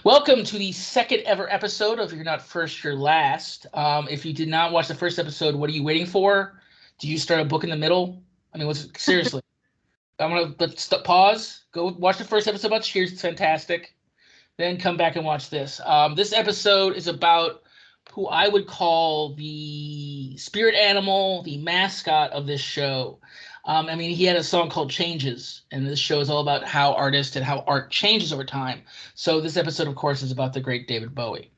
Welcome to the second ever episode of You're Not First, You're Last. If you did not watch the first episode, what are you waiting for? Do you start a book in the middle? I mean, seriously? Let's pause. Go watch the first episode about Cheers. It's fantastic. Then come back and watch this. This episode is about who I would call the spirit animal, the mascot of this show. I mean, he had a song called Changes, and this show is all about how artists and how art changes over time. So this episode, of course, is about the great David Bowie.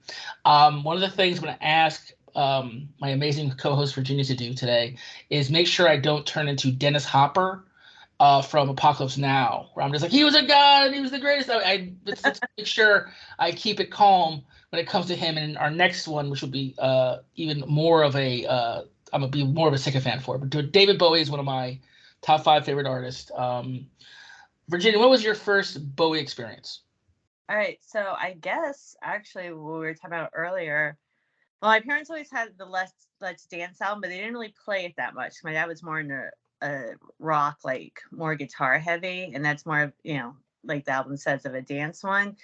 One of the things I'm going to ask my amazing co-host Virginia to do today is make sure I don't turn into Dennis Hopper from Apocalypse Now, where I'm just like, he was a god, he was the greatest. Let's make sure I keep it calm when it comes to him. And our next one, which will be even more of a, I'm gonna be more of a sycophant for it. But David Bowie is one of my top five favorite artists. Virginia, what was your first Bowie experience? All right, so I guess actually what we were talking about earlier. Well, my parents always had the Let's Dance album, but they didn't really play it that much. My dad was more into rock, like more guitar heavy, and that's more of like the album says, of a dance one.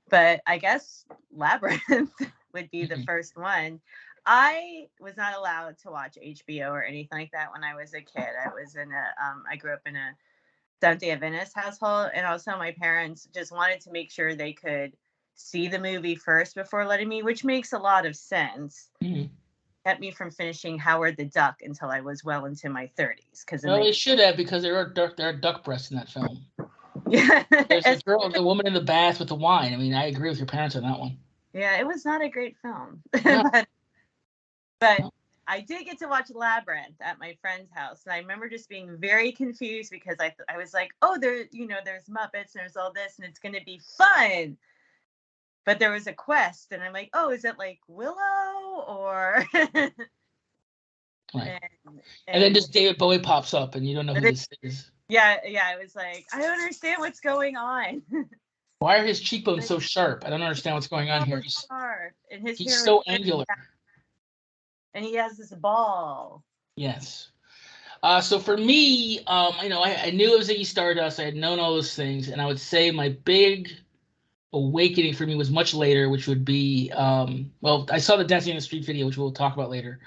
But I guess Labyrinth would be the first one. I was not allowed to watch HBO or anything like that when I was a kid. I grew up in a Seventh-day Adventist household, and also my parents just wanted to make sure they could see the movie first before letting me, which makes a lot of sense. Mm-hmm. Kept me from finishing Howard the Duck until I was well into my 30s. Well, they should have, because there are duck breasts in that film. Yeah, There's the girl, the woman in the bath with the wine. I mean, I agree with your parents on that one. yeah, it was not a great film, No, but no. I did get to watch Labyrinth at my friend's house, and I remember just being very confused because I was like, oh, there's Muppets and there's all this, and it's going to be fun. But there was a quest, and I'm like, oh, is it like Willow or? Right. and, And then just David Bowie pops up, and you don't know who this is. yeah, I was like, I don't understand what's going on. Why are his cheekbones so sharp? I don't understand what's going on here. And his He's hair so is angular. and he has this ball. Yes. So for me, I knew it was Ziggy Stardust. I had known all those things, and I would say my big awakening for me was much later, which would be, well, I saw the Dancing in the Street video, which we'll talk about later.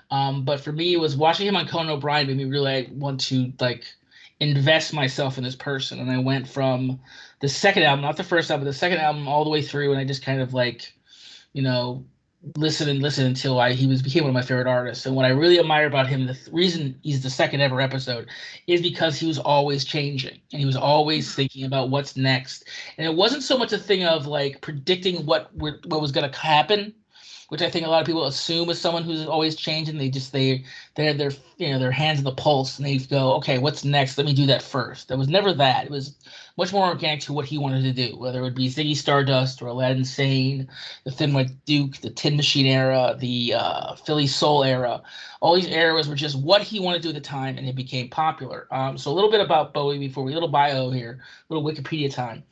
But for me, it was watching him on Conan O'Brien made me really want to like invest myself in this person, and I went from the second album, not the first album, but the second album all the way through, and I just kind of like, you know, listen and listen until he became one of my favorite artists. And what I really admire about him, the reason he's the second ever episode, is because he was always changing and he was always thinking about what's next. And it wasn't so much a thing of like predicting what was going to happen, which I think a lot of people assume as someone who's always changing. They're their hands on the pulse, and they go, okay, what's next? Let me do that first. There was never that. It was much more organic to what he wanted to do, whether it would be Ziggy Stardust or Aladdin Sane, the Thin White Duke, the Tin Machine era, the Philly Soul era. All these eras were just what he wanted to do at the time, and it became popular. So a little bit about Bowie before we, little bio here, little Wikipedia time.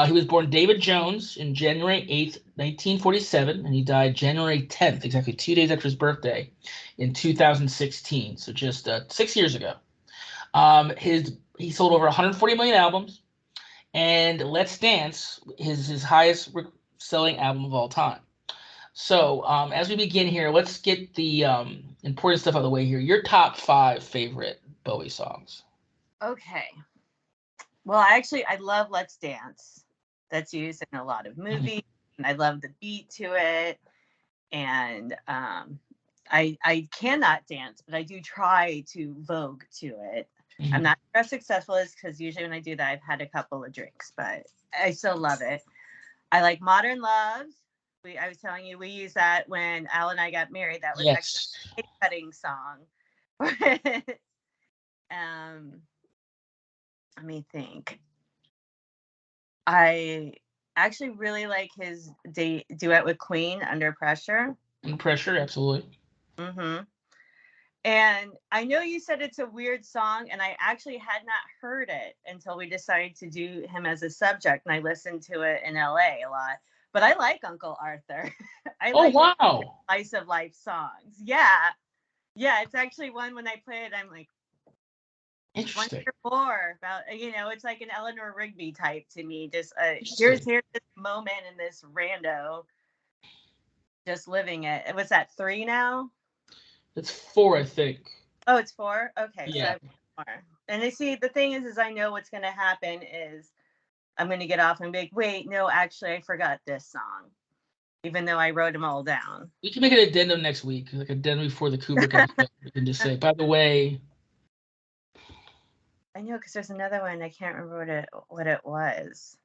He was born David Jones in January 8th, 1947, and he died January 10th, exactly 2 days after his birthday, in 2016. So just 6 years ago. He sold over 140 million albums, and Let's Dance is his highest selling album of all time. So as we begin here, let's get the important stuff out of the way here. Your top five favorite Bowie songs. Okay. Well, I love Let's Dance. That's used in a lot of movies, and I love the beat to it. And I cannot dance, but I do try to vogue to it. Mm-hmm. I'm not as successful as because usually when I do that, I've had a couple of drinks, but I still love it. I like Modern Love. I was telling you, we used that when Al and I got married. That was Yes. actually a cake cutting song. Let me think. I actually really like his duet with Queen, Under Pressure. Under Pressure, absolutely. Mm-hmm. And I know you said it's a weird song, and I actually had not heard it until we decided to do him as a subject, and I listened to it in LA a lot. But I like Uncle Arthur. I Oh, like wow. slice of life songs. Yeah. Yeah, it's actually one when I play it, I'm like, One Interesting. Year More about it's like an Eleanor Rigby type to me. Just here's Interesting. this moment in this rando just living it. Was that 3 now? It's 4, I think. Oh, it's 4. Okay, so Yeah. I've got more. And I see the thing is I know what's going to happen is I'm going to get off and be like, wait, no, actually, I forgot this song, even though I wrote them all down. We can make an addendum next week, like addendum before the Kubrick episode. We can just say, by the way. I know because there's another one I can't remember what it was.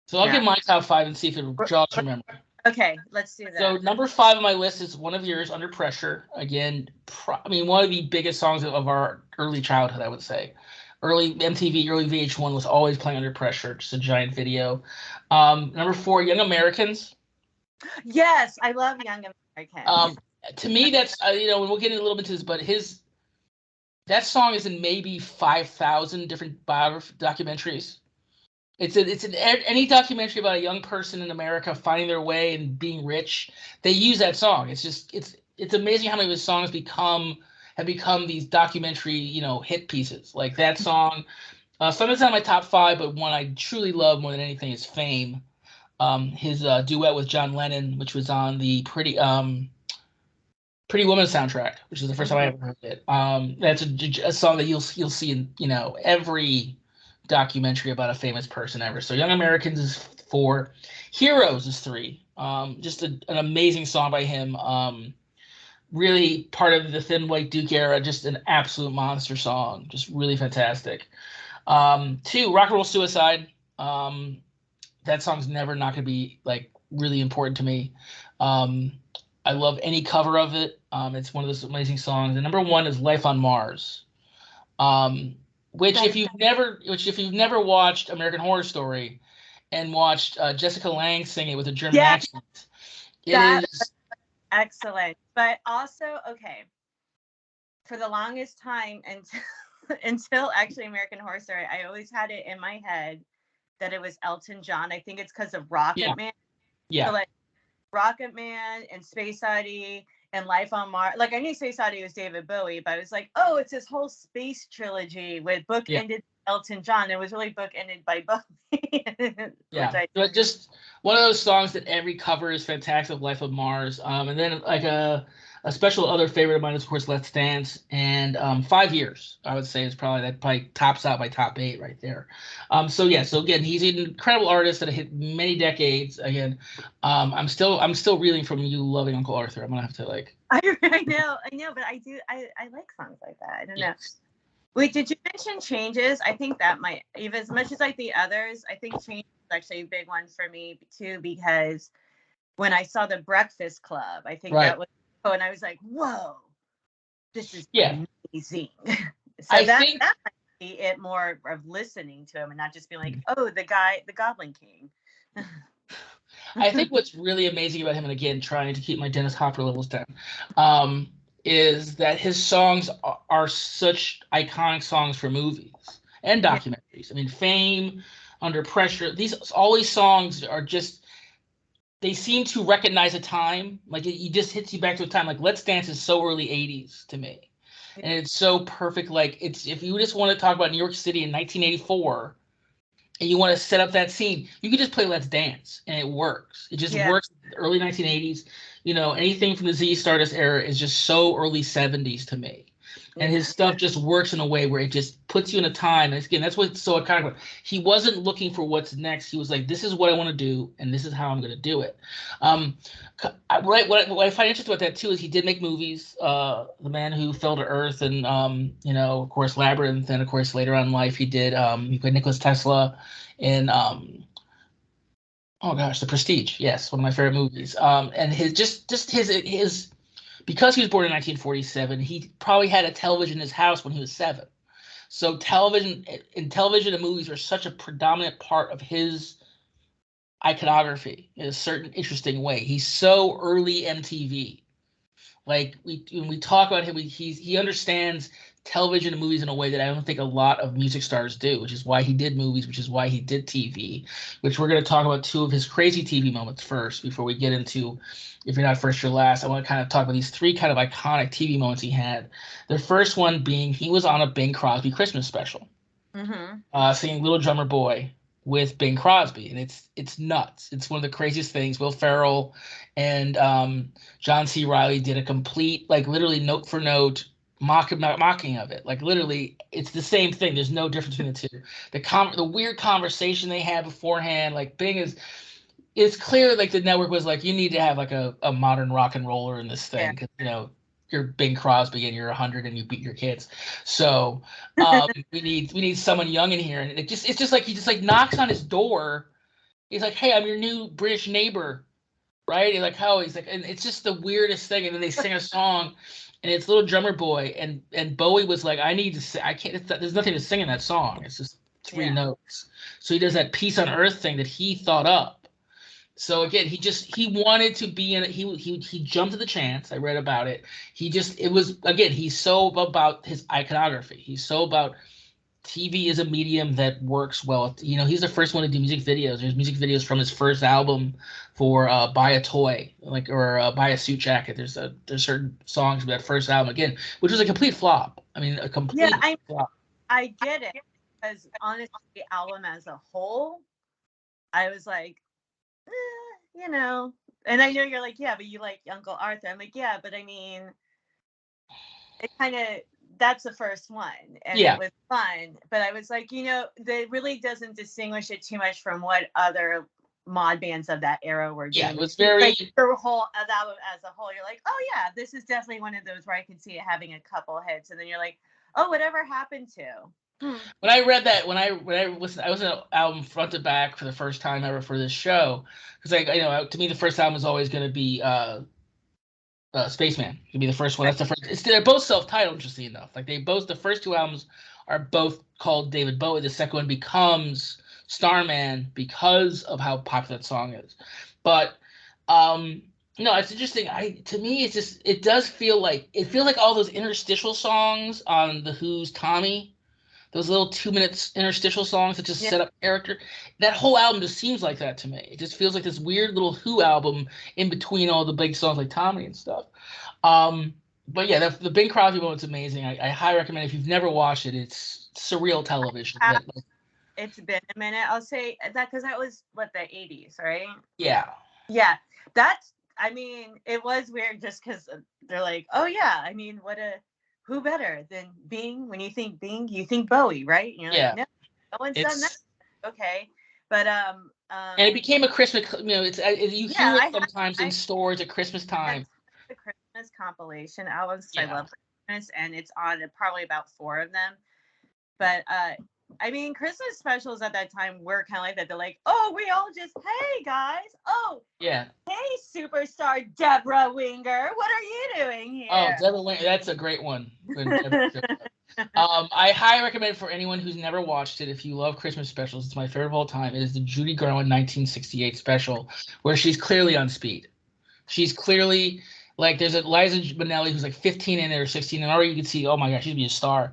So I'll No. give my top 5 and see if it jogs your memory. Okay, let's do So that. number 5 on my list is one of yours, Under Pressure. Again, one of the biggest songs of our early childhood, I would say. Early MTV, early VH1 was always playing Under Pressure, just a giant video. Number 4, Young Americans. Yes, I love Young Americans. To me, that's and we'll get into a little bit to this, but that song is in maybe 5,000 different documentaries. It's in any documentary about a young person in America finding their way and being rich. They use that song. It's amazing how many of his songs have become these documentary hit pieces. Like that song. Some of it's not my top 5, but one I truly love more than anything is Fame. His duet with John Lennon, which was on the Pretty Woman soundtrack, which is the first time I ever heard it. That's a song that you'll see in every documentary about a famous person ever. So Young Americans is 4, Heroes is 3. Just an amazing song by him. Really part of the Thin White Duke era. Just an absolute monster song. Just really fantastic. 2, Rock and Roll Suicide. That song's never not going to be like really important to me. I love any cover of it. It's one of those amazing songs. And number 1 is Life on Mars, which if you've never watched American Horror Story and watched Jessica Lange sing it with a German accent, it that is excellent. But also, okay, for the longest time until actually American Horror Story, I always had it in my head that it was Elton John. I think it's because of Rocket Man. Yeah. So like Rocket Man and Space Oddity and Life on Mars. Like I knew Space Oddity was David Bowie, but I was like, oh, it's this whole space trilogy with book ended Elton John. It was really book ended by Bowie. But just one of those songs that every cover is fantastic. Life of Mars. And then like a special other favorite of mine is of course Let's Dance and 5 Years. I would say is probably tops out my top 8 right there. So again, he's an incredible artist that hit many decades. Again, I'm still reeling from you loving Uncle Arthur. I'm gonna have to like. I know, but I like songs like that. I don't know. Wait, did you mention Changes? I think that might, even as much as like the others, I think Changes is actually a big one for me too, because when I saw The Breakfast Club, I think that was, and I was like, whoa, this is amazing. So that might be it more of listening to him and not just being like, oh, the Goblin King. I think what's really amazing about him, and again, trying to keep my Dennis Hopper levels down, is that his songs are such iconic songs for movies and documentaries. I mean, Fame, Under Pressure, all these songs are just, they seem to recognize a time. Like it just hits you back to a time. Like Let's Dance is so early 80s to me. And it's so perfect. Like if you just want to talk about New York City in 1984 and you want to set up that scene, you can just play Let's Dance and it works. It just works in the early 1980s. Anything from the Z Stardust era is just so early 70s to me. And his stuff just works in a way where it just puts you in a time. And again, that's what's so iconic about. He wasn't looking for what's next. He was like, this is what I want to do, and this is how I'm going to do it. What I find interesting about that, too, is he did make movies. The Man Who Fell to Earth and, of course, Labyrinth. And, of course, later on in life, he played Nicholas Tesla in The Prestige. Yes, one of my favorite movies. And his because he was born in 1947, he probably had a television in his house when he was 7. So television and movies are such a predominant part of his iconography in a certain interesting way. He's so early MTV. Like when we talk about him, he understands television and movies in a way that I don't think a lot of music stars do, which is why he did movies, which is why he did TV, which we're going to talk about 2 of his crazy TV moments first before we get into If You're Not First, You're Last. I want to kind of talk about these 3 kind of iconic TV moments he had. The first one being he was on a Bing Crosby Christmas special. Singing Little Drummer Boy with Bing Crosby, and it's nuts. It's one of the craziest things. Will Ferrell and John C. Reilly did a complete, like literally note for note mocking of it. Like literally, it's the same thing. There's no difference between the two. The weird conversation they had beforehand, like Bing is. It's clear like the network was like, you need to have like a modern rock and roller in this Yeah. thing because you're Bing Crosby and you're 100 and you beat your kids. So we need someone young in here, and it's just like he just like knocks on his door. He's like, hey, I'm your new British neighbor, right? He's like, oh, he's like, and it's just the weirdest thing. And then they sing a song, and it's Little Drummer Boy, and Bowie was like, I need to sing. I can't. There's nothing to sing in that song. It's just three Yeah. notes. So he does that Peace on Earth thing that he thought up. So again, he wanted to be in it. He jumped at the chance. I read about it. It was again. He's so about his iconography. He's so about TV is a medium that works well. He's the first one to do music videos. There's music videos from his first album for "Buy a Toy," or "Buy a Suit Jacket." There's certain songs from that first album again, which was a complete flop. I mean, a Yeah, complete flop. I get it, because honestly, the album as a whole, I was like, and I know you're like, yeah, but you like Uncle Arthur. I'm like, yeah, but I mean, it kind of, that's the first one, and Yeah, it was fun, but I was like, that really doesn't distinguish it too much from what other mod bands of that era were doing. yeah. It was very. Like the whole album as a whole, you're like, oh yeah, this is definitely one of those where I can see it having a couple hits, and then you're like, oh, whatever happened to? When I read that, when I listened, I was an album front to back for the first time ever for this show, because to me the first album is always going to be Spaceman. Gonna be the first one. That's the first. They're both self-titled, interesting enough. Like the first two albums are both called David Bowie. The second one becomes Starman because of how popular that song is. But no, it's interesting. To me, it does feel like all those interstitial songs on the Who's Tommy, those little 2 minutes interstitial songs that just Yeah. set up character. That whole album just seems like that to me. It just feels like this weird little Who album in between all the big songs like Tommy and stuff. But yeah, the Bing Crosby moment's amazing. I highly recommend it. If you've never watched it, it's surreal television. It's been a minute. I'll say that because that was the 80s, right? Yeah. Yeah, I mean, it was weird just because they're like, oh yeah, I mean, who better than Bing? When you think Bing, you think Bowie, right? And you're Yeah. like, no one's done that. Okay, but and it became a Christmas. You hear it sometimes in stores at Christmas time. The Christmas compilation albums. Yeah. I love Christmas, and it's on probably about 4 of them. But I mean, Christmas specials at that time were kind of like that. They're like, oh, we all just, hey guys, oh yeah, hey superstar Deborah Winger, what are you doing here? Oh, Deborah Winger, that's a great one. I highly recommend it for anyone who's never watched it. If you love Christmas specials, it's my favorite of all time. It is the Judy Garland 1968 special, where she's clearly on speed. She's clearly like, there's a Liza Minnelli who's like 15 in there or 16, and already you can see, oh my gosh, she'd be a star.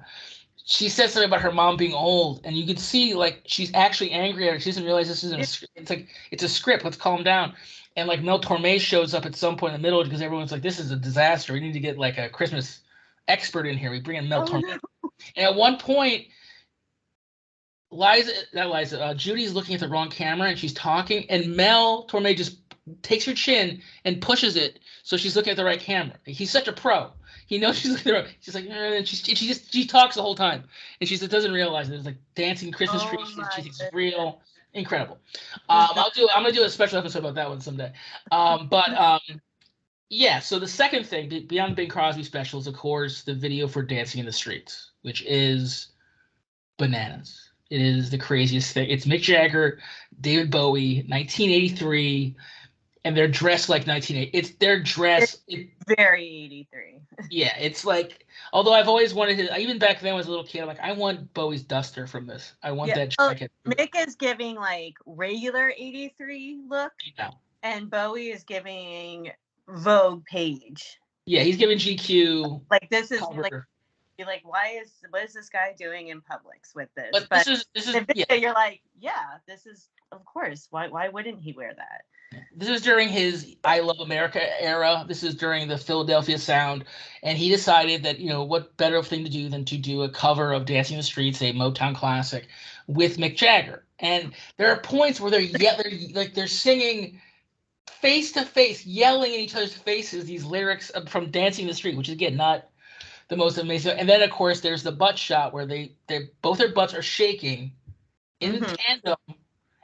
She says something about her mom being old, and you can see like she's actually angry at her. She doesn't realize this isn't a script. It's like, it's a script. Let's calm down. And like Mel Torme shows up at some point in the middle because everyone's like, this is a disaster. We need to get like a Christmas expert in here. We bring in Mel Torme. No. And at one point, Judy's looking at the wrong camera and she's talking, and Mel Torme just takes her chin and pushes it so she's looking at the right camera. He's such a pro. He knows she's looking at the right. She's like, and she talks the whole time, and she doesn't realize it. There's like dancing Christmas trees. She thinks it's real, incredible. I'm gonna do a special episode about that one someday. Yeah. So the second thing beyond Bing Crosby specials, of course, the video for Dancing in the Streets, which is bananas. It is the craziest thing. It's Mick Jagger, David Bowie, 1983, and they're dressed like 1980. It's their dress. It's very 83. Yeah, it's like, although I've always wanted to, even back then when I was a little kid, I'm like, I want Bowie's duster from this. I want that jacket. Mick is giving like regular 83 look, Yeah. and Bowie is giving Vogue page. Yeah, he's giving GQ. Like, this is cover. Like, what is this guy doing in Publix with this? But this is yeah. You're like, yeah, this is, of course. Why wouldn't he wear that? This is during his I Love America era. This is during the Philadelphia sound. And he decided that, what better thing to do than to do a cover of Dancing in the Streets, a Motown classic, with Mick Jagger. And there are points where they're singing face to face, yelling in each other's faces these lyrics from Dancing in the Street, which is again not the most amazing. And then of course there's the butt shot where they both their butts are shaking in Mhm. tandem,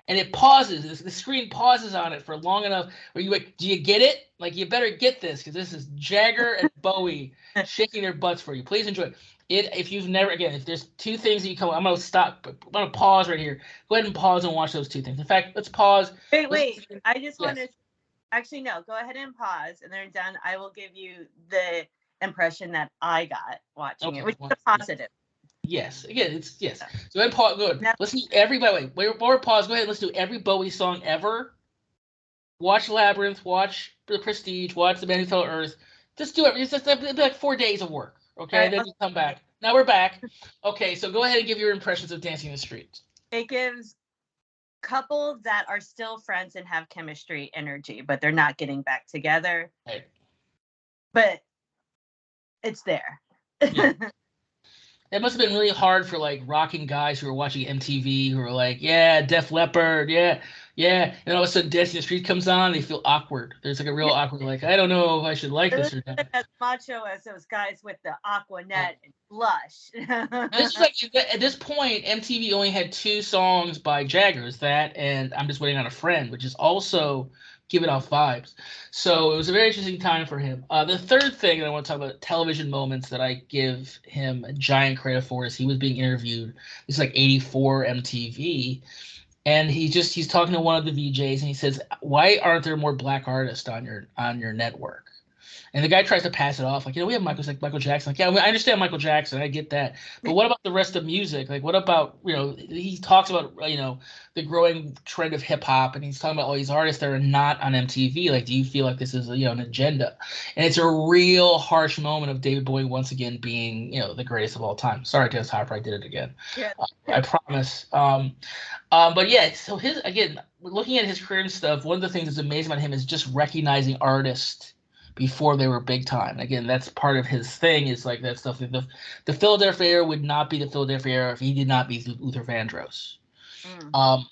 and it pauses. The screen pauses on it for long enough where you like, do you get it? Like, you better get this because this is Jagger and Bowie shaking their butts for you. Please enjoy it. If you've never, again, if there's two things that you come, I'm gonna stop. I'm gonna pause right here. Go ahead and pause and watch those two things. In fact, let's pause. Wait. I just want Yes. to actually no. Go ahead and pause, and then done. I will give you the impression that I got watching it, Okay. which is Well, a positive. yes. Again, it's yes. So, So go ahead, pause. Good. now, Listen to everybody. Wait, before we pause, go ahead and listen to every Bowie song ever. Watch Labyrinth, watch The Prestige, watch The Man Who Fell to Earth. Just do it. It's just it'd be like 4 days of work. all Okay, right, then you come back. Now we're back. Okay, so go ahead and give your impressions of Dancing in the Streets. it gives couples that are still friends and have chemistry energy, but they're not getting back together. Right. But it's there. Yeah. It must have been really hard for like rocking guys who were watching MTV who were like, yeah, Def Leppard, yeah, yeah. And all of a sudden Dancing in the Street comes on, they feel awkward. There's like a real Yeah, awkward, like, I don't know if I should like it this was or not. as macho as those guys with the aqua Yeah. net and blush. This is like at this point, MTV only had two songs by Jaggers, that and I'm Just Waiting on a Friend, which is also giving off vibes. So it was a very interesting time for him. The third thing that I want to talk about, television moments that I give him a giant credit for, is he was being interviewed. This is like '84 MTV, and he's talking to one of the VJs, and he says, "Why aren't there more black artists on your network?" And the guy tries to pass it off, like, we have Michael Jackson. Like, yeah, I understand Michael Jackson, I get that, but what about the rest of music? Like, what about, he talks about, the growing trend of hip hop, and he's talking about all these artists that are not on MTV. Like, do you feel like this is, an agenda? And it's a real harsh moment of David Bowie once again being, the greatest of all time. Sorry, Dennis Hopper, I did it again. Yeah. I promise. But yeah, so his again, looking at his career and stuff, one of the things that's amazing about him is just recognizing artists before they were big time. Again, that's part of his thing, is like that stuff. The Philadelphia era would not be the Philadelphia era if he did not be Luther Vandross. Mm.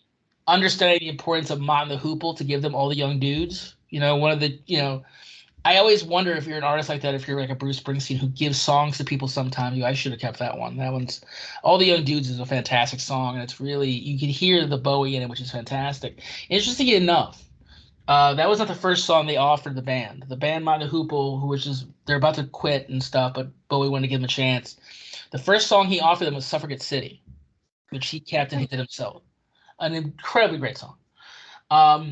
Understanding the importance of Mott and the Hoople to give them all the young dudes. One of the, I always wonder if you're an artist like that, if you're like a Bruce Springsteen who gives songs to people sometimes, I should have kept that one. That one's All the Young Dudes is a fantastic song, and it's really, you can hear the Bowie in it, which is fantastic. Interesting enough, that was not the first song they offered the band. The band Mott and the Hoople, they're about to quit and stuff, but Bowie wanted to give them a chance. The first song he offered them was Suffragette City, which he kept and he did himself. An incredibly great song.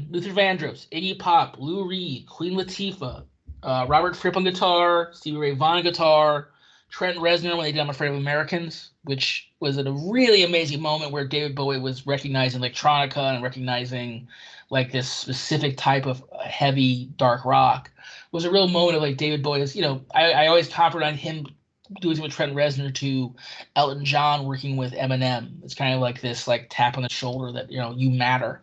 Luther Vandross, Iggy Pop, Lou Reed, Queen Latifah, Robert Fripp on guitar, Stevie Ray Vaughan on guitar, Trent Reznor when they did I'm Afraid of Americans, which was a really amazing moment where David Bowie was recognizing electronica and recognizing like this specific type of heavy dark rock. It was a real moment of like David Bowie's, I always compared on him doing with Trent Reznor to Elton John working with Eminem. It's kind of like this like tap on the shoulder that, you matter.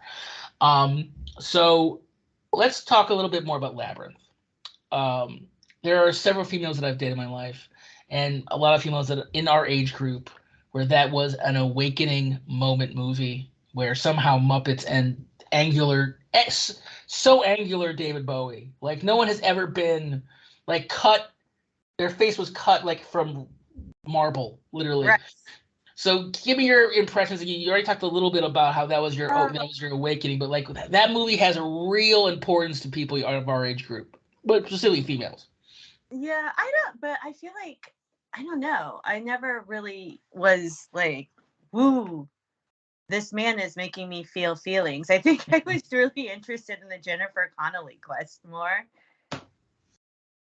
So let's talk a little bit more about Labyrinth. Um, there are several females that I've dated in my life, and a lot of females that are in our age group where that was an awakening moment movie where somehow Muppets and so angular David Bowie, like no one has ever been like cut. Their face was cut like from marble, literally. Right. So give me your impressions. You already talked a little bit about how that was Uh, that was your awakening, but like that movie has a real importance to people of our age group, but specifically females. yeah, I don't, but I feel like, I don't know. I never really was like, woo, this man is making me feel feelings. I think I was really interested in the Jennifer Connelly quest more.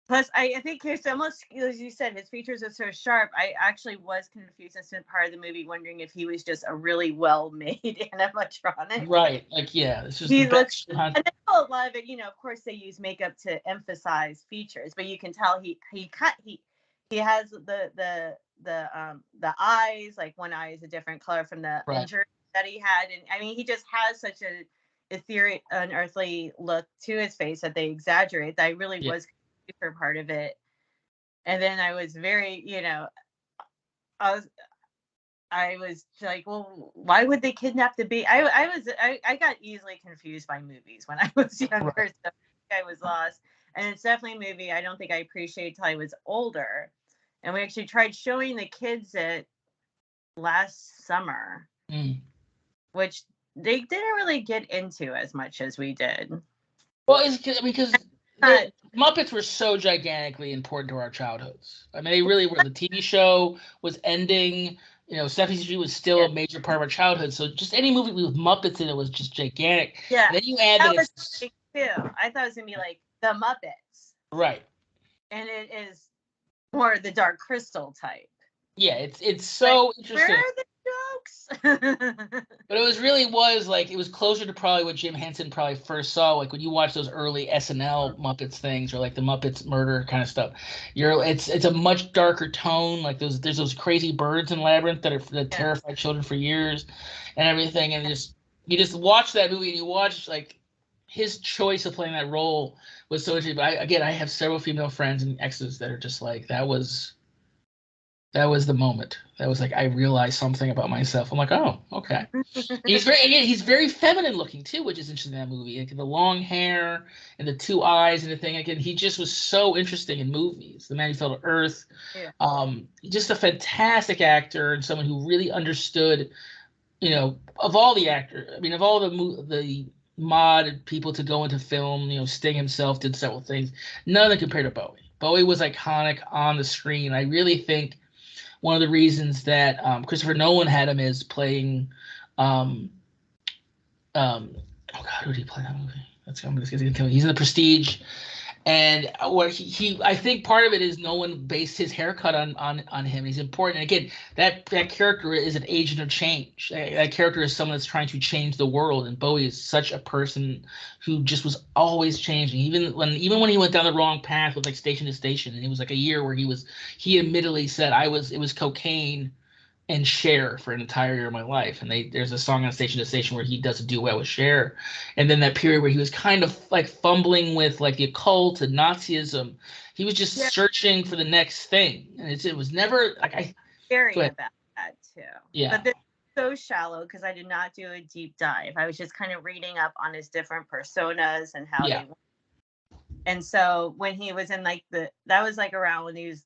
Plus, I think his almost, as you said, his features are so sharp. I actually was confused and spent part of the movie wondering if he was just a really well-made animatronic. Right. Like, yeah, this is the He looks, best. and I know a lot of it. Of course, they use makeup to emphasize features, but you can tell he has the eyes. Like one eye is a different color from the Right. injury that he had, and I mean, he just has such a ethereal, unearthly look to his face that they exaggerate. That I really Yeah. was for part of it, and then I was very, I was I was like, well, why would they kidnap the baby? I got easily confused by movies when I was younger, Right. so I was lost. And it's definitely a movie I don't think I appreciated till I was older. And we actually tried showing the kids it last summer, Mm. which they didn't really get into as much as we did. Well, it's because Not, the Muppets were so gigantically important to our childhoods. I mean, they really were. The TV show was ending. Sesame Street was still yeah, a major part of our childhood. So just any movie with Muppets in it was just gigantic. yeah, And then you add that that was it's big too. I thought it was gonna be like the Muppets, right. and it is more the Dark Crystal type. Yeah, it's Like, so where interesting. are the jokes? But it was closer to probably what Jim Henson probably first saw. Like when you watch those early SNL Muppets things or like the Muppets murder kind of stuff, it's a much darker tone. Like there's those crazy birds in Labyrinth that Yeah. terrify children for years, and everything. And you just watch that movie and you watch like his choice of playing that role was so interesting. But I have several female friends and exes that are just like that was the moment. That was like I realized something about myself. I'm like, oh, okay. He's very feminine looking too, which is interesting in that movie. Like the long hair and the two eyes and the thing. Again, he just was so interesting in movies. The Man Who Fell to Earth. Yeah. Just a fantastic actor and someone who really understood. Of all the actors, I mean, of all the mod people to go into film, Sting himself did several things. None of them compared to Bowie. Bowie was iconic on the screen. I really think one of the reasons that Christopher Nolan had him is playing. Um, oh God, who did he play in that movie? I'm just gonna kill me. He's in The Prestige, and what I think part of it is no one based his haircut on him. He's important, and again, that character is an agent of change. That character is someone that's trying to change the world, and Bowie is such a person who just was always changing. Even when he went down the wrong path with like Station to Station, and it was like a year where he admittedly said it was cocaine and Cher for an entire year of my life. And there's a song on Station to Station where he does a duet with Cher. And then that period where he was kind of like fumbling with like the occult and Nazism, he was just Yeah. searching for the next thing. And it was never like Very about that too. Yeah. But this is so shallow because I did not do a deep dive. I was just kind of reading up on his different personas and how Yeah. they. And so when he was in like that was like around when he was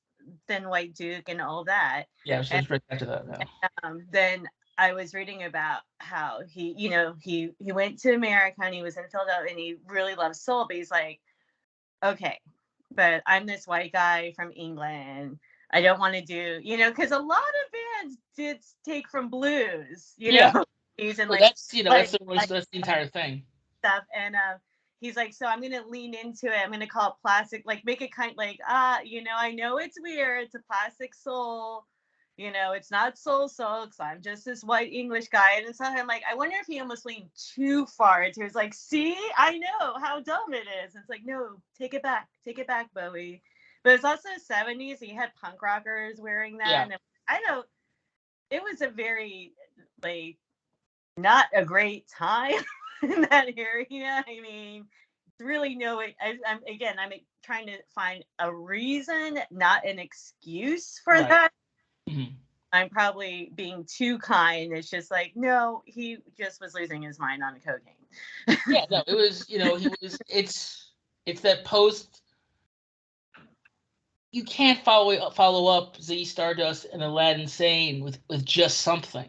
Thin White Duke and all that. Yeah, so let's right back to that now. Then I was reading about how he went to America and he was in Philadelphia and he really loved soul, but he's like, okay, but I'm this white guy from England. I don't want to do, because a lot of bands did take from blues, Yeah. he's in Well, like that's the entire thing. stuff. And he's like, so I'm gonna lean into it. I'm gonna call it plastic, like make it kind of like, I know it's weird. It's a plastic soul. It's not soul because I'm just this white English guy. And it's not, I'm like, I wonder if he almost leaned too far into it. It's like, see, I know how dumb it is. It's like, no, take it back, Bowie. But it's also the 70s. So you had punk rockers wearing that. Yeah. And I don't, it was a very, like, not a great time in that area. I mean, really I'm trying to find a reason, not an excuse for that. Mm-hmm. I'm probably being too kind. It's just like, no, he just was losing his mind on cocaine. Yeah, no, it was, he was, it's that post, you can't follow up Ziggy Stardust and Aladdin Sane with just something.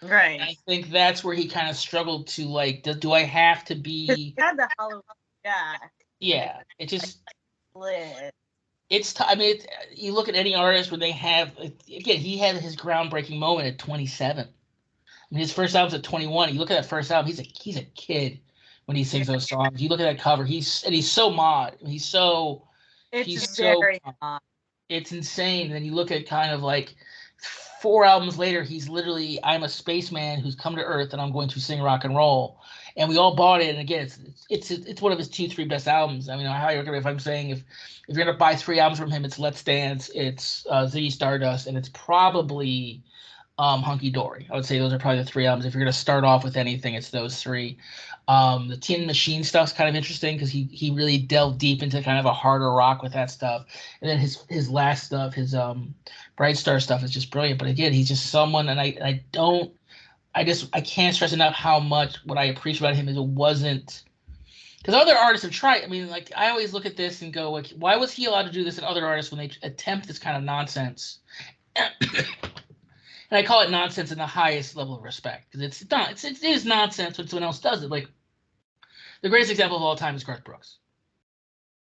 Right. And I think that's where he kind of struggled to like, do I have to be? He had the Halloween Jack. Yeah, it just. Lit. I mean, you look at any artist when they have again. He had his groundbreaking moment at 27. I mean, his first album's at 21. You look at that first album; he's a kid when he sings those songs. You look at that cover; he's so mod. He's so. It's very mod. It's insane. And then you look at kind of like 4 albums later, he's literally, I'm a spaceman who's come to Earth and I'm going to sing rock and roll. And we all bought it. And again, it's one of his 2-3 best albums. I mean, I highly recommend, if I'm saying if you're gonna buy 3 albums from him, it's Let's Dance, it's Ziggy Stardust, and it's probably Hunky Dory. I would say those are probably the three albums. If you're gonna start off with anything, it's those three. The Tin Machine stuff's kind of interesting because he really delved deep into kind of a harder rock with that stuff. And then his last stuff, his Bright Star stuff is just brilliant. But again, he's just someone, and I can't stress enough how much what I appreciate about him is it wasn't because other artists have tried. I mean, like I always look at this and go, like, why was he allowed to do this and other artists when they attempt this kind of nonsense? And I call it nonsense in the highest level of respect because it's not. It is nonsense when someone else does it. Like the greatest example of all time is Garth Brooks.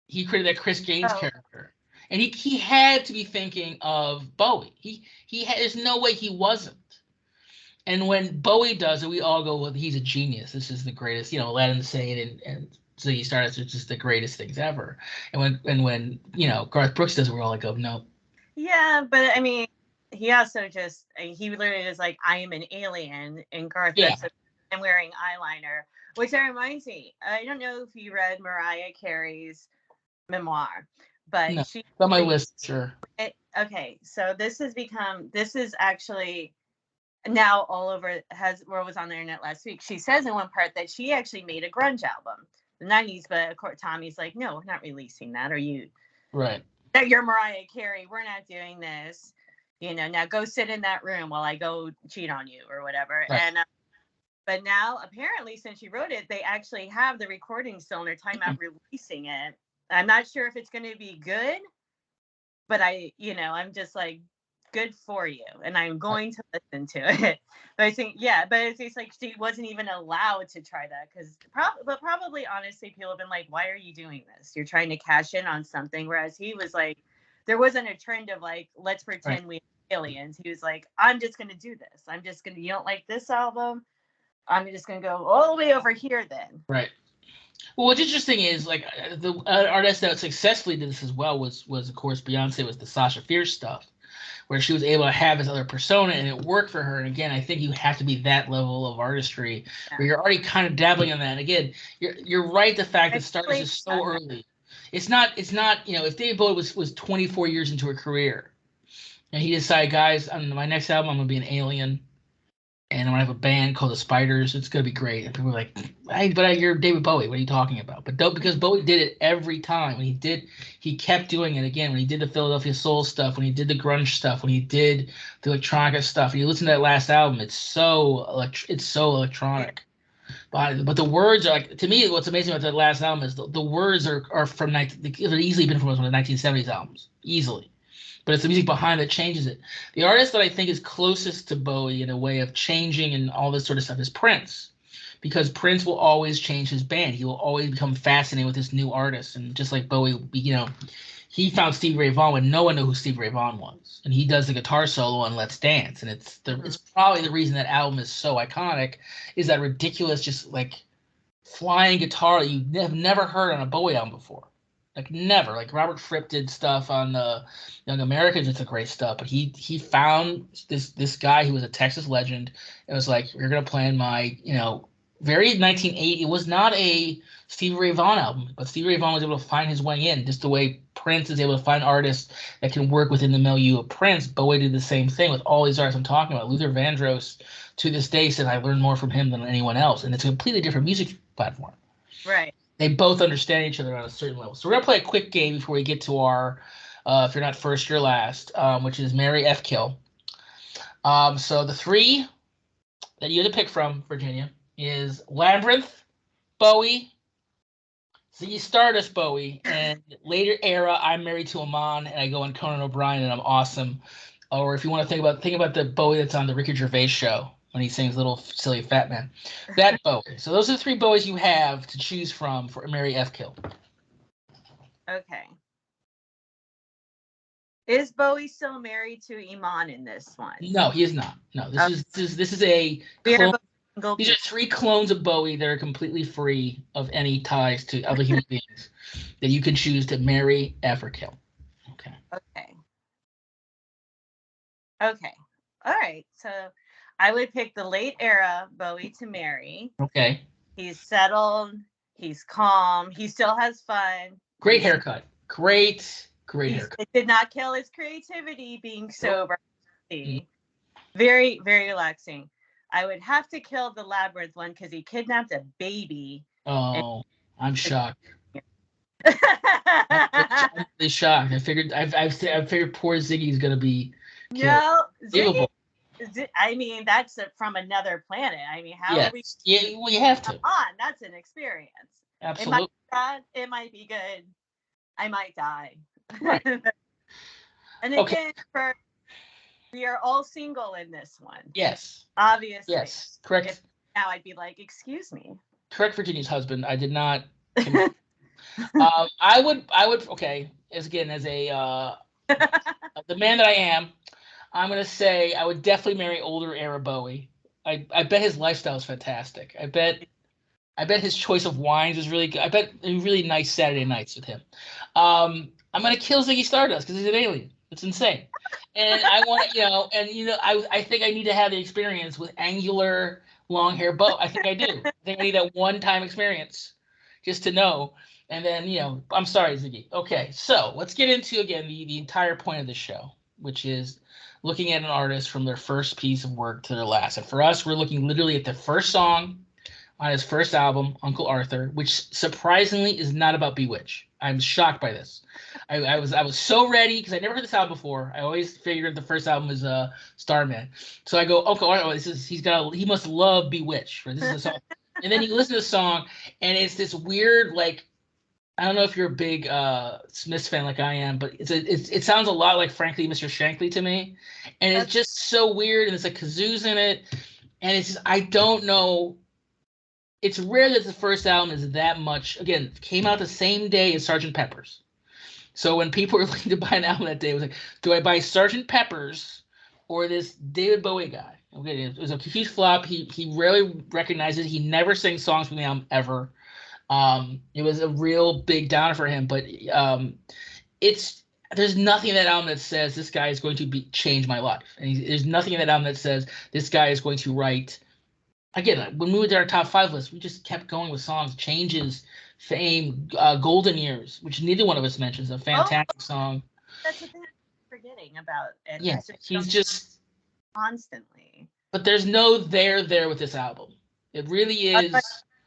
He created that Chris Gaines character, and he had to be thinking of Bowie. There's no way he wasn't. And when Bowie does it, we all go, well, he's a genius. This is the greatest. You know, Aladdin Sane and Ziggy Stardust are just the greatest things ever. And when Garth Brooks does it, we're all like, oh no. Yeah, but I mean, he also just he literally is like, I am an alien, and Garth Brooks says, I'm wearing eyeliner, which reminds me. I don't know if you read Mariah Carey's memoir, but no, it's on my list, sure. Okay, so this is actually now all over was on the internet last week. She says in one part that she actually made a grunge album, the 90s, but of course Tommy's like, no, we're not releasing that. Are you right? That you're Mariah Carey. We're not doing this. Now go sit in that room while I go cheat on you or whatever. Right. And but now apparently since she wrote it, they actually have the recording still and they're talking about releasing it. I'm not sure if it's going to be good, but I'm just like, good for you, and I'm going to listen to it. But I think, but it's like she wasn't even allowed to try that because probably honestly people have been like, why are you doing this? You're trying to cash in on something, whereas he was like, there wasn't a trend of like, let's pretend we are aliens. He was like, I'm just gonna do this. You don't like this album, I'm just gonna go all the way over here then. Right. Well, what's interesting is like the artist that successfully did this as well was of course Beyonce with the Sasha Fierce stuff, where she was able to have this other persona and it worked for her. And again, I think you have to be that level of artistry where you're already kind of dabbling in that. And again, you're right. The fact that Stardust is so early, it's not. If David Bowie was 24 years into a career, and he decided, guys, on my next album I'm gonna be an alien. And I'm gonna have a band called the Spiders. It's gonna be great. And people are like, you're David Bowie. What are you talking about? But because Bowie did it every time. When he kept doing it again. When he did the Philadelphia Soul stuff, when he did the grunge stuff, when he did the electronica stuff. And you listen to that last album, it's so electronic. But the words are like, to me, what's amazing about that last album is the words are from they could have easily been from one of the 1970s albums, easily. But it's the music behind that changes it. The artist that I think is closest to Bowie in a way of changing and all this sort of stuff is Prince, because Prince will always change his band. He will always become fascinated with this new artist, and just like Bowie, he found Stevie Ray Vaughan when no one knew who Stevie Ray Vaughan was, and he does the guitar solo on Let's Dance, and it's probably the reason that album is so iconic, is that ridiculous, just like flying guitar that you have never heard on a Bowie album before. Like never. Like Robert Fripp did stuff on the Young Americans. It's a great stuff. But he found this guy who was a Texas legend and was like, you're gonna play in my, very 1980. It was not a Stevie Ray Vaughan album, but Stevie Ray Vaughan was able to find his way in, just the way Prince is able to find artists that can work within the milieu of Prince. Bowie did the same thing with all these artists I'm talking about. Luther Vandross to this day said I learned more from him than anyone else, and it's a completely different music platform. Right. They both understand each other on a certain level. So we're gonna play a quick game before we get to our, if you're not first, you're last, which is Marry F Kill. So the three that you had to pick from, Virginia, is Labyrinth, Bowie, Ziggy Stardust, Bowie, and later era, I'm Married to a Man, and I go on Conan O'Brien, and I'm awesome. Or if you want to think about the Bowie that's on the Ricky Gervais show when he sings Little Silly Fat Man. That Bowie. So those are the three Bowies you have to choose from for Marry F Kill. Okay. Is Bowie still married to Iman in this one? No, he is not. No, this is a clone. These are three clones of Bowie that are completely free of any ties to other human beings that you can choose to marry, F, or kill. Okay. Okay. All right. So I would pick the late era Bowie to marry. Okay. He's settled. He's calm. He still has fun. Great haircut. Great haircut. It did not kill his creativity being sober. Very, very relaxing. I would have to kill the Labyrinth one because he kidnapped a baby. Oh, I'm shocked. And I'm really shocked. I figured poor Ziggy's gonna be killed. no, Ziggy. Believable. I mean, that's from another planet. I mean, how are we? Yes. Yeah. Well, you have Come to. on, that's an experience. It might Absolutely. be bad. It might be good. I might die. Right. And Okay. again, we are all single in this one. Yes. Obviously. Yes. Correct. If now I'd be like, excuse me. Correct. Virginia's husband. I did not. I would. Okay. As again, as a the man that I am, I'm gonna say I would definitely marry older era Bowie. I bet his lifestyle is fantastic. I bet his choice of wines is really good. I bet really nice Saturday nights with him. I'm gonna kill Ziggy Stardust because he's an alien. It's insane, and I want to, I think I need to have the experience with angular long hair Bowie. I think I do. I think I need that one time experience just to know. And then I'm sorry, Ziggy. Okay, so let's get into again the entire point of the show, which is looking at an artist from their first piece of work to their last. And for us, we're looking literally at the first song on his first album, Uncle Arthur, which surprisingly is not about Bewitch. I'm shocked by this. I was so ready because I never heard this album before. I always figured the first album was Starman. So I go, Uncle Arthur, he must love Bewitch. Right? This is a song. And then you listen to the song, and it's this weird, like, I don't know if you're a big Smiths fan like I am, but it sounds a lot like Frankly Mr. Shankly to me, and it's just so weird. And it's like kazoos in it, and it's just, I don't know. It's rare that the first album is that much. Again, came out the same day as Sgt. Pepper's. So when people were looking to buy an album that day, it was like, do I buy Sgt. Pepper's or this David Bowie guy? Okay, it was a huge flop. He rarely recognizes it. He never sings songs from the album ever. It was a real big downer for him. But it's there's nothing in that album that says this guy is going to change my life, and there's nothing in that album that says this guy is going to write. Again, when we did our top 5 list, we just kept going with songs, Changes, Fame, Golden Years, which neither one of us mentions, a fantastic song. That's the thing I'm forgetting about. And Yeah, he's just constantly. But there's no there with this album. It really is.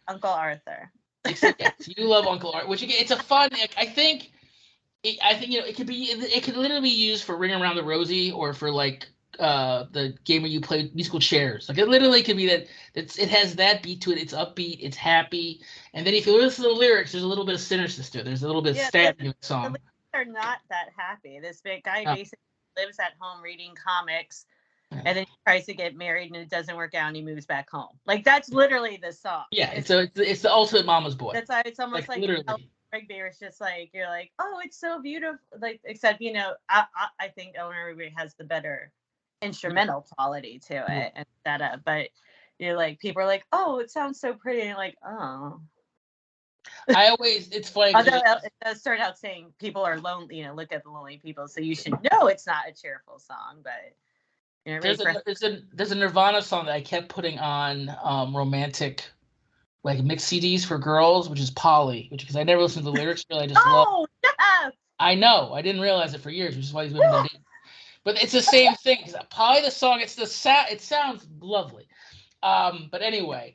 Uncle Arthur. Except yes, you love Uncle Arthur, which again, it's a fun. I think it could literally be used for Ring Around the Rosie or for like the game where you play musical chairs. Like it literally could be that it has that beat to it. It's upbeat, it's happy, and then if you listen to the lyrics, there's a little bit of Sinner Sister. There's a little bit of stabbing in the song. The lyrics are not that happy. This big guy basically lives at home reading comics, and then he tries to get married and it doesn't work out and he moves back home. Like that's literally the song. Yeah, it's the ultimate mama's boy. That's it's almost like literally. Greg Bear's just like you're like, oh, it's so beautiful. Like except I think Eleanor Rigby has the better instrumental quality to it and setup, but you're like people are like, oh, it sounds so pretty, and you're like, oh. It's funny. Although it does start out saying people are lonely, look at the lonely people, so you should know it's not a cheerful song, but there's a Nirvana song that I kept putting on romantic like mixed CDs for girls, which is Polly, because I never listened to the lyrics. Really, I just love. Yes! I know. I didn't realize it for years, which is why these women don't date. But it's the same thing. Polly, the song, it sounds lovely. But anyway,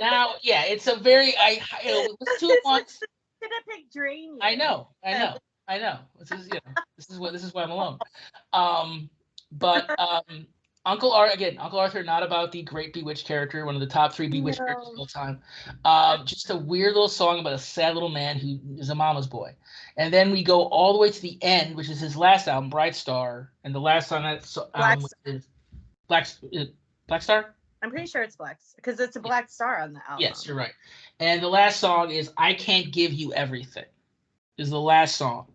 now, yeah, it's a very, it was 2 months. Pick drain you. I know. This is why I'm alone. But Uncle Arthur, not about the great Bewitched character, one of the top 3 Bewitched characters of all time. Just a weird little song about a sad little man who is a mama's boy. And then we go all the way to the end, which is his last album, Bright Star, and the last song is Black Star? I'm pretty sure it's Black, because it's a black star on the album. Yes, you're right. And the last song is I Can't Give You Everything, is the last song.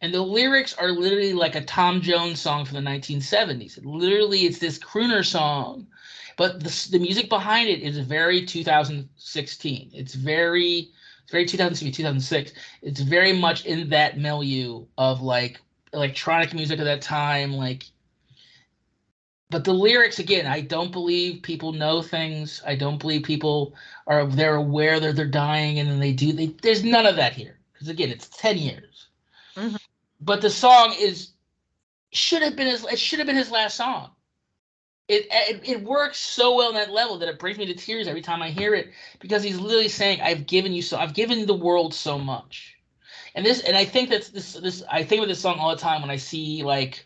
And the lyrics are literally like a Tom Jones song from the 1970s. Literally, it's this crooner song, but the music behind it is very 2016. It's very 2006, 2006. It's very much in that milieu of like electronic music of that time, like. But the lyrics, again, I don't believe people know things. I don't believe people they're aware that they're dying, and then they do. There's none of that here, because again, it's 10 years. Mm-hmm. But the song should have been his last song. it works so well on that level that it brings me to tears every time I hear it, because he's literally saying, I've given the world so much. And I think that's this I think of this song all the time when I see like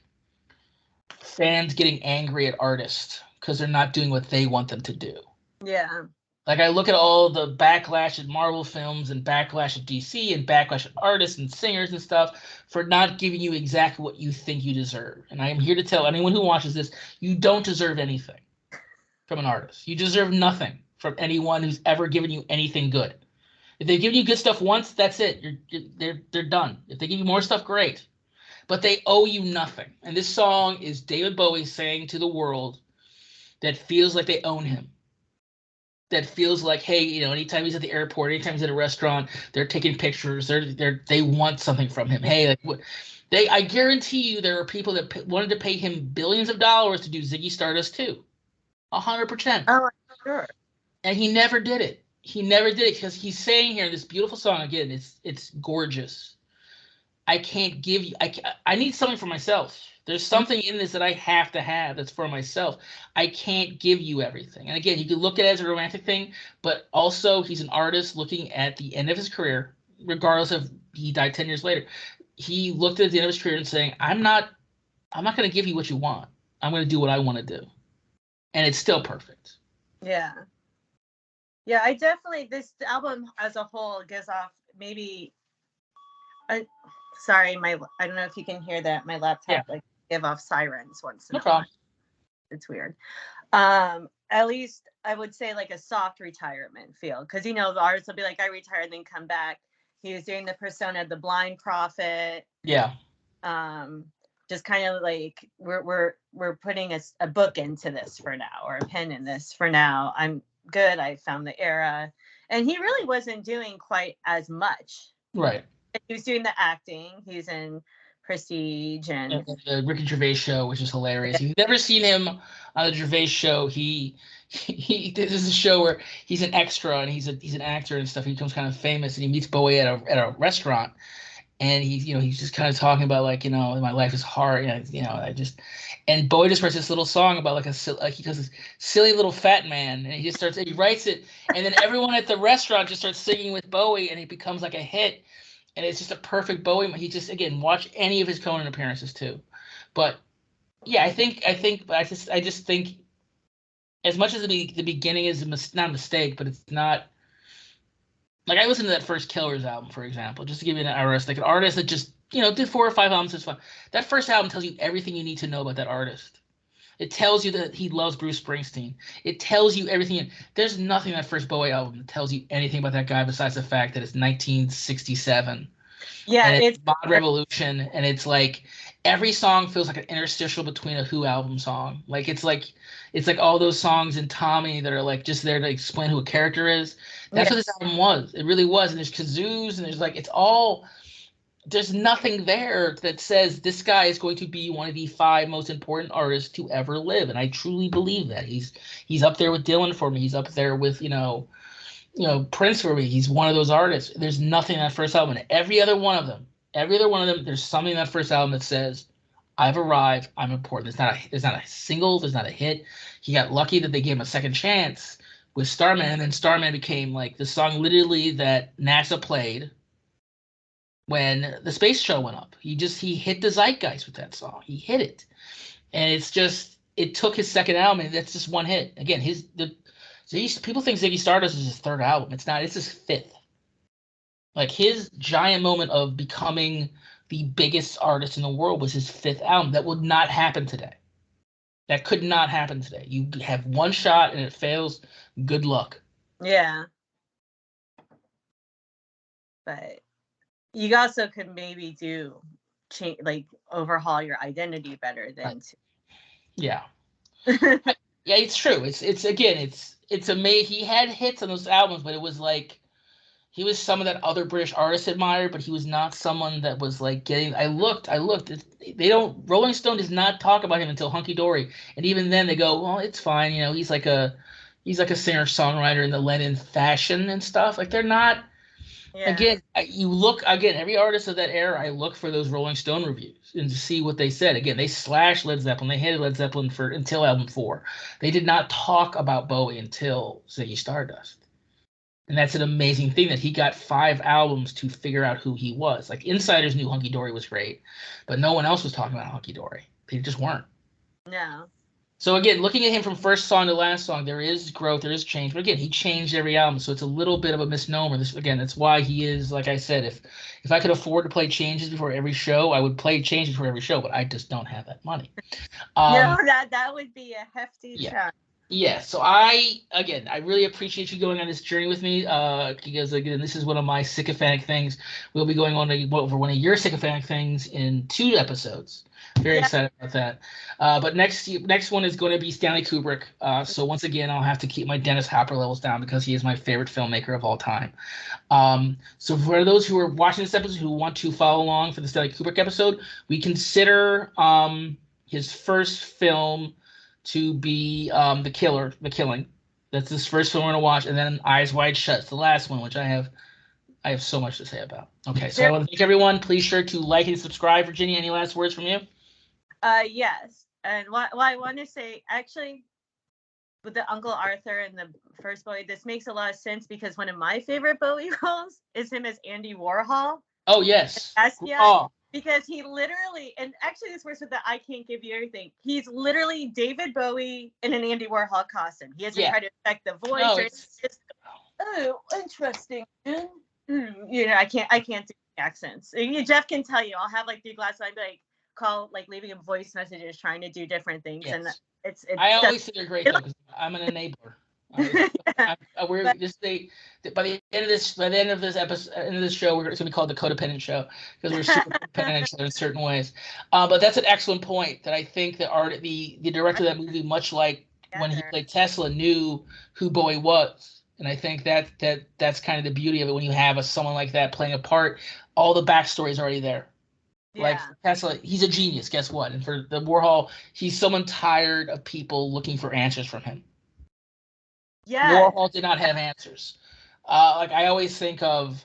fans getting angry at artists because they're not doing what they want them to do. Yeah. Like I look at all the backlash at Marvel films and backlash at DC and backlash at artists and singers and stuff for not giving you exactly what you think you deserve. And I am here to tell anyone who watches this, you don't deserve anything from an artist. You deserve nothing from anyone who's ever given you anything good. If they've given you good stuff once, that's it. They're done. If they give you more stuff, great. But they owe you nothing. And this song is David Bowie saying to the world that feels like they own him. That feels like, hey, anytime he's at the airport, anytime he's at a restaurant, they're taking pictures. They want something from him. Hey, like what? I guarantee you, there are people that wanted to pay him billions of dollars to do Ziggy Stardust too, 100%. Oh, sure. And he never did it. He never did it because he's saying here in this beautiful song again. It's gorgeous. I can't give you. I need something for myself. There's something in this that I have to have that's for myself. I can't give you everything. And again, you can look at it as a romantic thing, but also he's an artist looking at the end of his career, regardless of he died 10 years later. He looked at the end of his career and saying, I'm not going to give you what you want. I'm going to do what I want to do. And it's still perfect. Yeah. Yeah, I definitely, this album as a whole gives off maybe, sorry, I don't know if you can hear that. My laptop like give off sirens once in a while. It's weird. At least I would say like a soft retirement feel, because the artists will be like, I retire and then come back. He was doing the persona of the blind prophet. Yeah. Just kind of like we're putting a book into this for now, or a pen in this for now. I'm good. I found the era, and he really wasn't doing quite as much. Right. He was doing the acting. He's in Prestige and the Ricky Gervais show, which is hilarious. If you've never seen him on the Gervais show, he this is a show where he's an extra and he's an actor and stuff. He becomes kind of famous and he meets Bowie at a restaurant, and he's just kind of talking about like my life is hard, and Bowie just writes this little song about he does this silly little fat man, and he writes it, and then everyone at the restaurant just starts singing with Bowie, and it becomes like a hit. And it's just a perfect Bowie. He just, again, watch any of his Conan appearances too. But yeah, I just think, as much as the beginning is not a mistake, but it's not. Like I listened to that first Killers album, for example, just to give you an artist, like an artist that just did 4 or 5 albums is fun. That first album tells you everything you need to know about that artist. It tells you that he loves Bruce Springsteen. It tells you everything. There's nothing in that first Bowie album that tells you anything about that guy besides the fact that it's 1967. Yeah, and it's Mod Revolution, and it's like every song feels like an interstitial between a Who album song. Like it's like all those songs in Tommy that are like just there to explain who a character is. That's what this album was. It really was. And there's kazoos, and there's like there's nothing there that says this guy is going to be one of the 5 most important artists to ever live. And I truly believe that. He's up there with Dylan for me. He's up there with, Prince for me. He's one of those artists. There's nothing in that first album. And every other one of them, there's something in that first album that says, I've arrived, I'm important. There's not a single, there's not a hit. He got lucky that they gave him a second chance with Starman, and then Starman became like the song literally that NASA played when the space shuttle went up. He hit the zeitgeist with that song. He hit it. And it took his second album, and that's just one hit. Again, people think Ziggy Stardust is his 3rd album. It's not, it's his 5th. Like his giant moment of becoming the biggest artist in the world was his 5th album. That would not happen today. That could not happen today. You have one shot and it fails. Good luck. Yeah. But you also could maybe overhaul your identity better than right. Yeah. Yeah, it's true. It's amazing. He had hits on those albums, but it was like he was someone that other British artists admired, but he was not someone that was like getting. I looked. Rolling Stone does not talk about him until Hunky Dory, and even then they go, well, it's fine. He's like a singer songwriter in the Lennon fashion and stuff. Like they're not. Yeah. Again, you look again. Every artist of that era, I look for those Rolling Stone reviews and to see what they said. Again, they slashed Led Zeppelin. They hated Led Zeppelin for until album 4. They did not talk about Bowie until Ziggy Stardust. And that's an amazing thing that he got 5 albums to figure out who he was. Like insiders knew Hunky Dory was great, but no one else was talking about Hunky Dory. They just weren't. No. So again, looking at him from first song to last song, there is growth, there is change. But again, he changed every album, so it's a little bit of a misnomer. This again, that's why he is, like I said, if I could afford to play changes before every show, I would play changes before every show, but I just don't have that money. No, that would be a hefty Yeah. chunk. Yeah, so I really appreciate you going on this journey with me, because again, this is one of my sycophantic things. We'll be going on over one of your sycophantic things in 2 episodes. Very excited about that. But next one is going to be Stanley Kubrick. So once again, I'll have to keep my Dennis Hopper levels down because he is my favorite filmmaker of all time. So for those who are watching this episode who want to follow along for the Stanley Kubrick episode, we consider his first film to be The Killing. That's his first film we're gonna watch, and then Eyes Wide Shut, the last one, which I have so much to say about. Okay, so I want to thank everyone. Please sure to like and subscribe. Virginia, any last words from you? Yes, and what I want to say actually with the Uncle Arthur and the first Bowie, this makes a lot of sense because one of my favorite Bowie roles is him as Andy Warhol. Oh yes. Basquiat, because he literally, and actually this works with the I Can't Give You Everything. He's literally David Bowie in an Andy Warhol costume. He hasn't tried to affect the voice or it's just, oh, interesting. You know, I can't do accents. Jeff can tell you. I'll have like 3 glasses. I'd be like leaving him voice messages, trying to do different things, and it's. I always think they're great though because I'm an enabler. We're just by the end of this episode, end of this show, it's gonna be called the Codependent Show because we're super codependent in certain ways. But that's an excellent point that I think the director of that movie, much like when he played Tesla, knew who Bowie was. And I think that's kind of the beauty of it when you have someone like that playing a part. All the backstory is already there. Yeah. Like Tesla, he's a genius. Guess what? And for the Warhol, he's someone tired of people looking for answers from him. Yeah. Warhol did not have answers. Like I always think of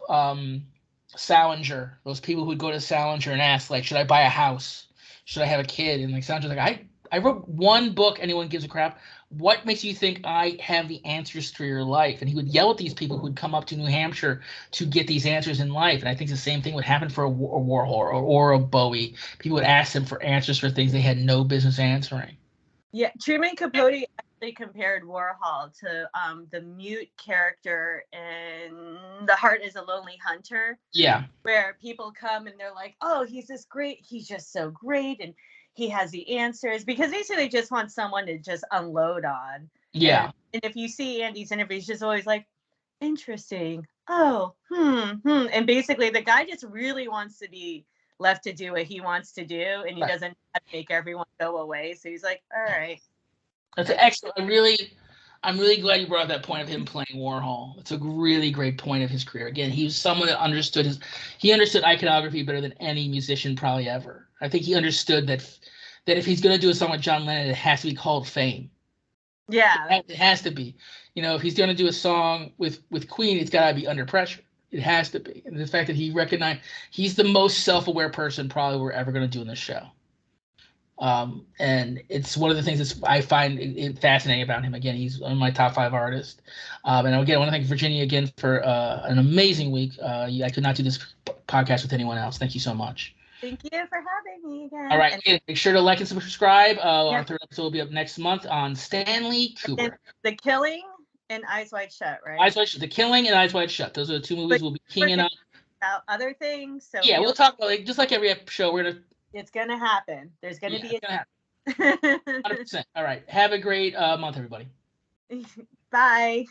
Salinger, those people who'd go to Salinger and ask, like, should I buy a house? Should I have a kid? And like Salinger's like, I wrote one book, anyone gives a crap. What makes you think I have the answers to your life? And he would yell at these people who'd come up to New Hampshire to get these answers in life. And I think the same thing would happen for a Warhol or a Bowie. People would ask them for answers for things they had no business answering. Yeah, Truman Capote actually compared Warhol to the mute character in The Heart is a Lonely Hunter. Yeah. Where people come and they're like, oh, he's just so great, and he has the answers, because basically they just want someone to just unload on. Yeah. And if you see Andy's interviews, just always like, interesting. Oh, and basically the guy just really wants to be left to do what he wants to do, and he doesn't have to make everyone go away. So he's like, all right. That's excellent. I'm really glad you brought up that point of him playing Warhol. It's a really great point of his career. Again, he was someone that understood iconography better than any musician probably ever. I think he understood that if he's going to do a song with John Lennon, it has to be called Fame. Yeah. It has to be. You know, if he's going to do a song with Queen, it's got to be Under Pressure. It has to be. And the fact that he recognized he's the most self-aware person probably we're ever going to do in this show. And it's one of the things that I find it fascinating about him. Again, he's one of my top 5 artists. And again, I want to thank Virginia again for an amazing week. I could not do this podcast with anyone else. Thank you so much. Thank you for having me again. All right. Again, make sure to like and subscribe. Our 3rd episode will be up next month on Stanley Kubrick. The Killing and Eyes Wide Shut, right? Eyes Wide Shut. The Killing and Eyes Wide Shut. Those are the 2 movies we'll be keying up. About other things. So yeah, we'll talk about just like every show. It's going to happen. There's going to be a 100%. All right. Have a great month, everybody. Bye.